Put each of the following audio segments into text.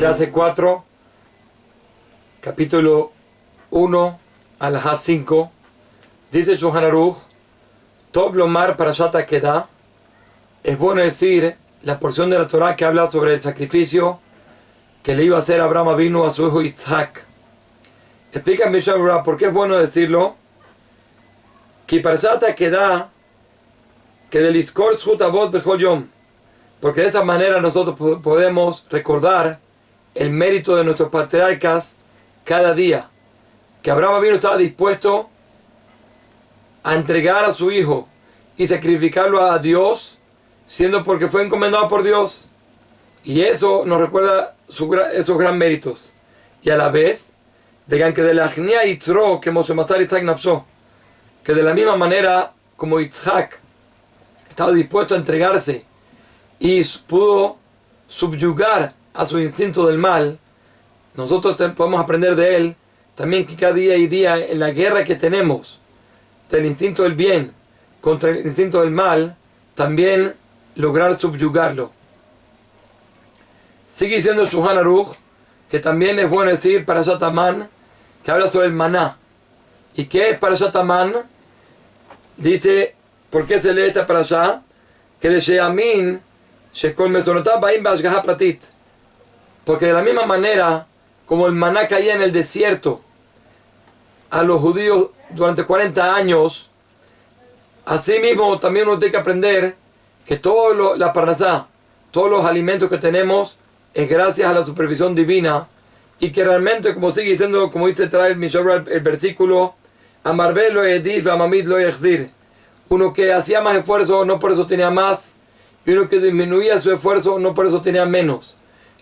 clase 4, capítulo 1, alajá 5, dice Shulchan Aruch, Tov lomar parashat Akedah, es bueno decir la porción de la Torah que habla sobre el sacrificio que le iba a hacer Abraham Avinu a su hijo Yitzhak. Explica en Mishnah Berurah por qué es bueno decirlo, que parashat Akedah, que del Iskor Zchut Avot Bechol Yom, porque de esa manera nosotros podemos recordar el mérito de nuestros patriarcas cada día, que Abraham Avinu estaba dispuesto a entregar a su hijo y sacrificarlo a Dios, siendo porque fue encomendado por Dios, y eso nos recuerda esos gran méritos. Y a la vez, vean que de la Achnia Yitzro, que Moshe Masar Yitzhak Nafsho, que de la misma manera como Yitzhak estaba dispuesto a entregarse y pudo subyugar a su instinto del mal, nosotros podemos aprender de él también que cada día y día en la guerra que tenemos del instinto del bien contra el instinto del mal, también lograr subyugarlo. Sigue diciendo Shulchan Aruch que también es bueno decir Parashat Aman, que habla sobre el maná. ¿Y qué es Parashat Aman? Dice, ¿por qué se lee esta parashá? Que de Sheamin Shekol Mesonotav Baim Bashgaha Pratit, porque de la misma manera como el maná caía en el desierto a los judíos durante 40 años, así mismo también uno tiene que aprender que la parnasá, todos los alimentos que tenemos es gracias a la supervisión divina, y que realmente, como sigue diciendo, como dice trae el versículo, Amarbe lo edif amamid lo yechzir, uno que hacía más esfuerzo no por eso tenía más, y uno que disminuía su esfuerzo no por eso tenía menos.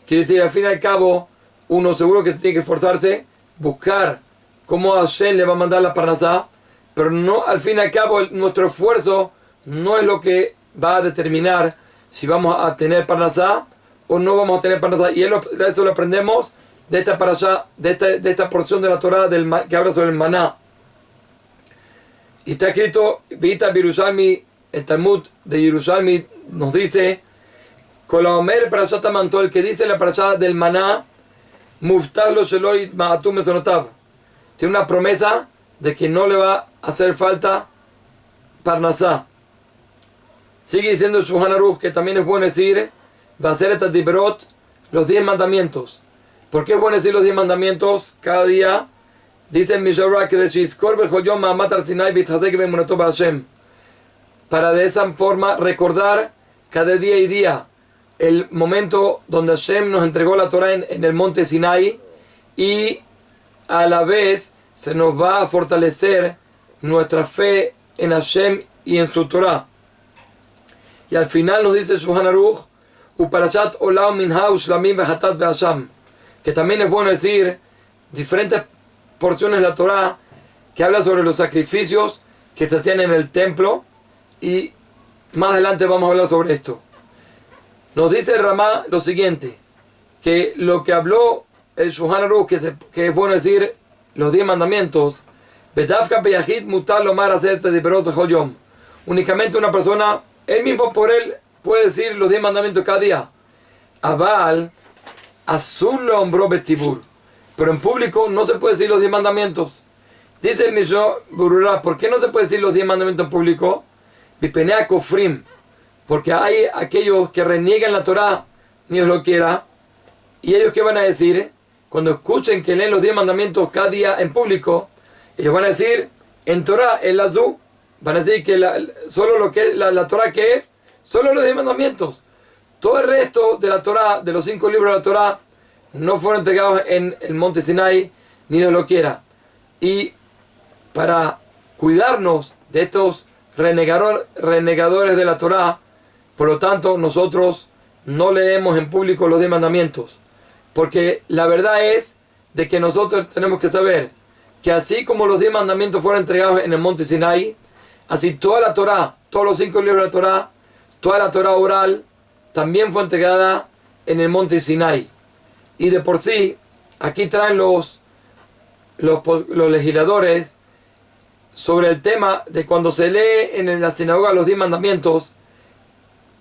Quiere decir, al fin y al cabo, uno seguro que tiene que esforzarse, buscar cómo Hashem le va a mandar la parnasá, pero no, al fin y al cabo nuestro esfuerzo no es lo que va a determinar si vamos a tener parnasá o no vamos a tener parnasá. Y eso lo aprendemos de esta parashá, de esta porción de la Torah que habla sobre el maná. Y está escrito, Vita Birushalmi, el Talmud de Yerushalmi nos dice, Kolaomer Parashat Aman, el que dice la parashá del maná, Muftah lo Sheloi Ma'atum Mesonotav, tiene una promesa de que no le va a hacer falta parnasá. Sigue diciendo Shulchan Aruch que también es bueno decir, va a ser esta Diberot, los 10 mandamientos. ¿Por qué es bueno decir los 10 mandamientos cada día? Dice en Mishnah Berurah que de Shizkor Bechol Yom Ma'amat Har Sinai V'Yitchazek Be'emunato B'Hashem, para de esa forma recordar cada día y día el momento donde Hashem nos entregó la Torah en el monte Sinai, y a la vez se nos va a fortalecer nuestra fe en Hashem y en su Torah. Y al final nos dice Shulchan Aruch, Uparashat Olam Minha Ushlamim Behatat Be'Hasham, que también es bueno decir diferentes porciones de la Torah que habla sobre los sacrificios que se hacían en el templo, y más adelante vamos a hablar sobre esto. Nos dice Ramá lo siguiente, que lo que habló el Shulchan Aruch, que es bueno decir los 10 mandamientos, Bedafka Beyahid Mutar Lomar Hacer Diberot Bechol Yom, únicamente una persona, él mismo por él puede decir los 10 mandamientos cada día. Abal Azul lo hombró Betibur, pero en público no se puede decir los 10 mandamientos. Dice el Mishnah Berurah, ¿por qué no se puede decir los 10 mandamientos en público? Bipenea Kofrim, porque hay aquellos que reniegan la Torah, ni Dios lo quiera, y ellos ¿qué van a decir? Cuando escuchen que leen los 10 mandamientos cada día en público, ellos van a decir, en Torah, el Azú, van a decir que solo lo que es la Torah que es, solo los 10 mandamientos. Todo el resto de la Torah, de los 5 libros de la Torah, no fueron entregados en el monte Sinai, ni Dios lo quiera. Y para cuidarnos de estos renegadores de la Torah, por lo tanto nosotros no leemos en público los 10 mandamientos, porque la verdad es de que nosotros tenemos que saber que así como los 10 mandamientos fueron entregados en el monte Sinai, así toda la Torah, todos los 5 libros de la Torah, toda la Torah oral también fue entregada en el monte Sinai. Y de por sí, aquí traen los legisladores sobre el tema de cuando se lee en la sinagoga los 10 mandamientos,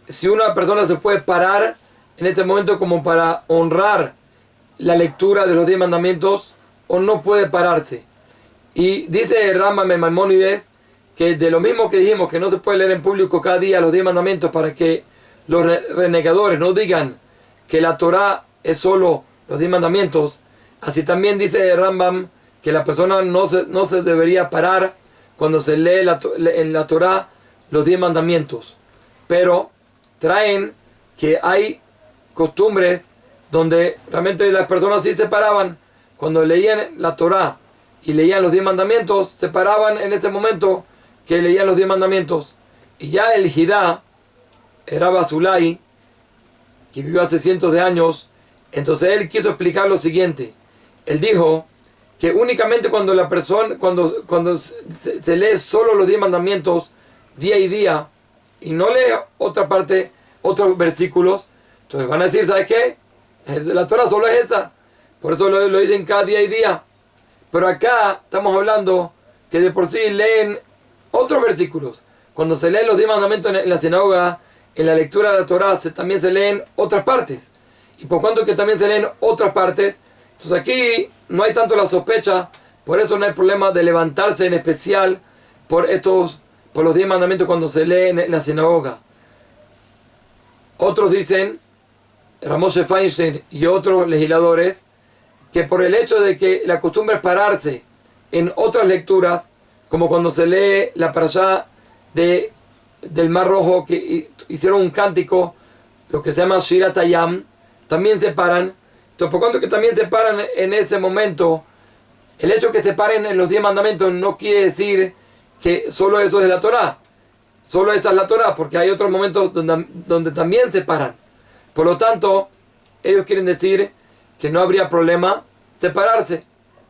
si una persona se puede parar en este momento como para honrar la lectura de los 10 mandamientos o no puede pararse. Y dice Rambam en Maimónides que de lo mismo que dijimos que no se puede leer en público cada día los 10 mandamientos para que los renegadores no digan que la Torah es solo los 10 mandamientos, así también dice Rambam que la persona no se debería parar cuando se lee en la Torah los 10 mandamientos. Pero traen que hay costumbres donde realmente las personas sí se paraban cuando leían la Torah y leían los 10 mandamientos, se paraban en ese momento que leían los 10 mandamientos. Y ya el Hidá era Basulay, que vivió hace cientos de años, entonces él quiso explicar lo siguiente. Él dijo que únicamente cuando la persona, cuando se lee solo los 10 mandamientos día y día, y no lee otra parte, otros versículos, entonces van a decir, ¿sabes qué? La Torah solo es esa, por eso lo dicen cada día y día. Pero acá estamos hablando que de por sí leen otros versículos. Cuando se leen los 10 mandamientos en la sinagoga, en la lectura de la Torah también se leen otras partes. Y por cuanto que también se leen otras partes, entonces aquí no hay tanto la sospecha, por eso no hay problema de levantarse en especial por los 10 mandamientos cuando se lee en la sinagoga. Otros dicen, Ramoshe Feinstein y otros legisladores, que por el hecho de que la costumbre es pararse en otras lecturas, como cuando se lee la parashá del Mar Rojo, que hicieron un cántico, lo que se llama Shirat Hayam, también se paran. Entonces, por cuanto que también se paran en ese momento, el hecho de que se paren en los 10 mandamientos no quiere decir que solo eso es la Torah, solo esa es la Torah, porque hay otros momentos donde también se paran. Por lo tanto, ellos quieren decir que no habría problema de pararse.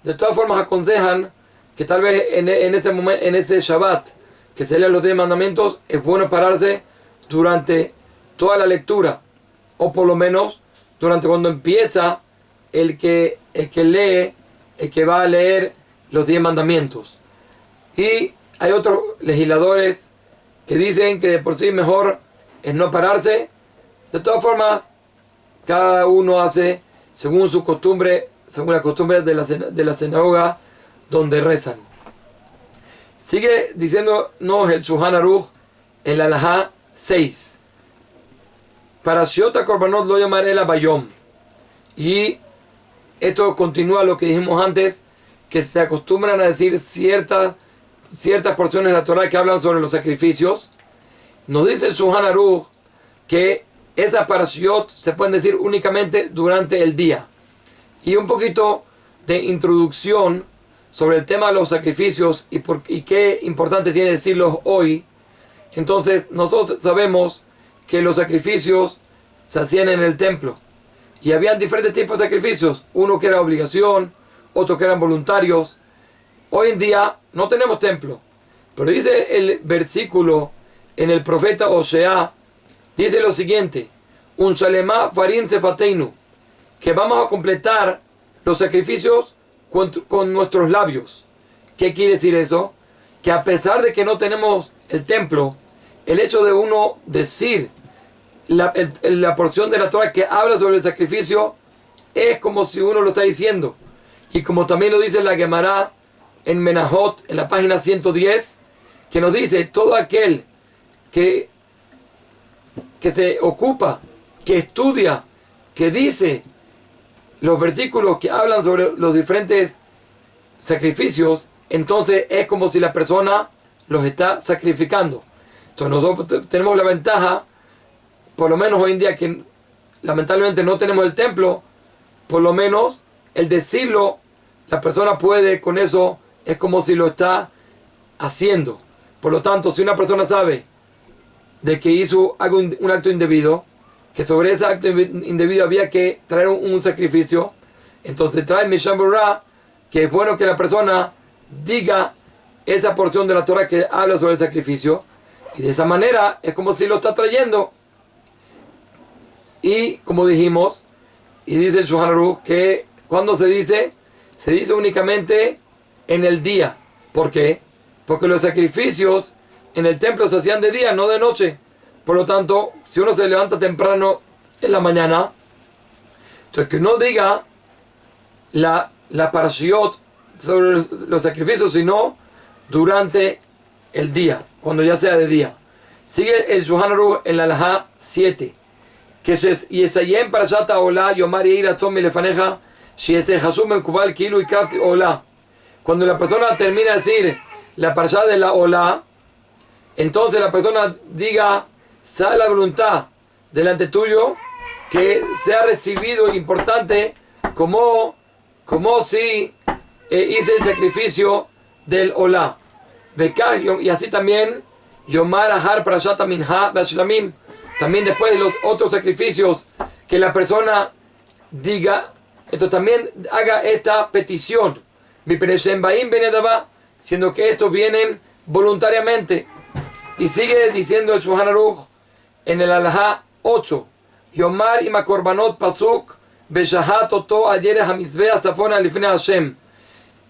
De todas formas, aconsejan que tal vez en ese momento, en ese Shabbat, que se lean los 10 mandamientos, es bueno pararse durante toda la lectura, o por lo menos durante cuando empieza el que lee, el que va a leer los 10 mandamientos. Y hay otros legisladores que dicen que de por sí mejor es no pararse. De todas formas, cada uno hace según su costumbre, según la costumbre de la sinagoga donde rezan. Sigue diciéndonos el Shulchan Aruch en la Halajá 6. Parashiot HaKorbanot lo llamaré la Bayom. Y esto continúa lo que dijimos antes, que se acostumbran a decir ciertas porciones de la Torah que hablan sobre los sacrificios. Nos dice el Shulchan Aruch que esas parashiot se pueden decir únicamente durante el día. Y un poquito de introducción sobre el tema de los sacrificios y qué importante tiene decirlos hoy. Entonces, nosotros sabemos que los sacrificios se hacían en el templo. Y habían diferentes tipos de sacrificios. Uno que era obligación, otro que eran voluntarios. Hoy en día no tenemos templo. Pero dice el versículo en el profeta Osea, dice lo siguiente: un shalemá farim sefateinu, que vamos a completar los sacrificios con nuestros labios. ¿Qué quiere decir eso? Que a pesar de que no tenemos el templo, el hecho de uno decir la porción de la Torah que habla sobre el sacrificio es como si uno lo está diciendo. Y como también lo dice la Gemara en Menahot, en la página 110, que nos dice: todo aquel que se ocupa, que estudia, que dice los versículos que hablan sobre los diferentes sacrificios, entonces es como si la persona los está sacrificando. Entonces nosotros tenemos la ventaja, por lo menos hoy en día que lamentablemente no tenemos el templo, por lo menos el decirlo, la persona puede con eso, es como si lo está haciendo. Por lo tanto, si una persona sabe de que hizo un acto indebido, que sobre ese acto indebido había que traer un sacrificio, entonces trae Misham Berurah, que es bueno que la persona diga esa porción de la Torah que habla sobre el sacrificio, y de esa manera es como si lo está trayendo. Y como dijimos, y dice el Shulchan Aruch, que cuando se dice únicamente en el día. ¿Por qué? Porque los sacrificios en el templo se hacían de día, no de noche. Por lo tanto, si uno se levanta temprano en la mañana, entonces que no diga la parashiot, sobre los sacrificios, sino durante el día, cuando ya sea de día. Sigue el Shulchan Aruch en la Halajá 7, que es Yesayem Parashat Olah Yomar Yehi Ratzon Milefaneja Sheyesehashu Mekubal Kilu Ikrav Olah. Cuando la persona termina de decir la parashat de la Olah, entonces la persona diga: sea la voluntad delante tuyo que sea recibido importante como si hice el sacrificio del Olah. Y así también Yomar Ahar Parashat Minha Bashlamim, también después de los otros sacrificios que la persona diga, entonces también haga esta petición, siendo que estos vienen voluntariamente. Y sigue diciendo el Shulchan Aruch en el Halajá 8, Yomar ima korbanot pasuk beshahat oto ayer hamizbeah safona lifnei Hashem.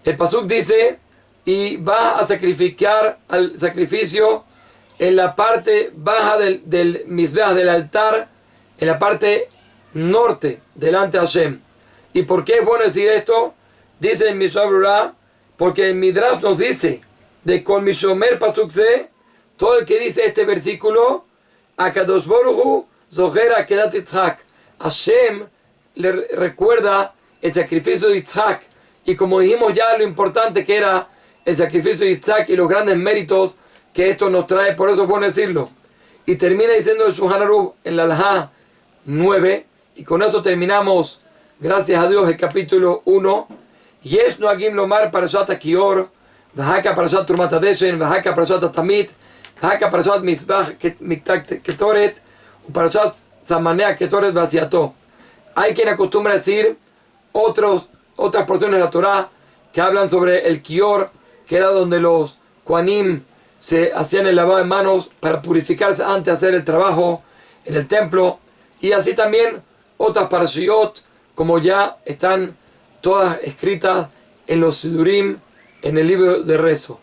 El pasuk dice: y vas a sacrificar al sacrificio en la parte baja del mizbeah, del altar, en la parte norte, delante de Hashem. ¿Y por qué es bueno decir esto? Dice en Mishnah Berurah, porque el Midrash nos dice de con Mishomer pasuk se, todo el que dice este versículo, Akadosh Baruch Hu zocher akedat Yitzhak, Hashem le recuerda el sacrificio de Yitzhak. Y como dijimos ya, lo importante que era el sacrificio de Yitzhak y los grandes méritos que esto nos trae, por eso es bueno decirlo. Y termina diciendo el Shulchan Aruch en la Halajá 9, y con esto terminamos, gracias a Dios, el capítulo 1. Yesh noagim lomar parashat HaKior, v'haka parashat Trumat HaDeshen, v'haka parashat HaTamid, v'haka parashat Mizbach Ketoret, u'parashat Zamanea Ketoret v'asiato. Hay quien acostumbra a decir otras porciones de la Torah que hablan sobre el Kior, que era donde los Kohanim se hacían el lavado de manos para purificarse antes de hacer el trabajo en el templo. Y así también otras parashiot, como ya están todas escritas en los Sidurim, en el libro de rezo.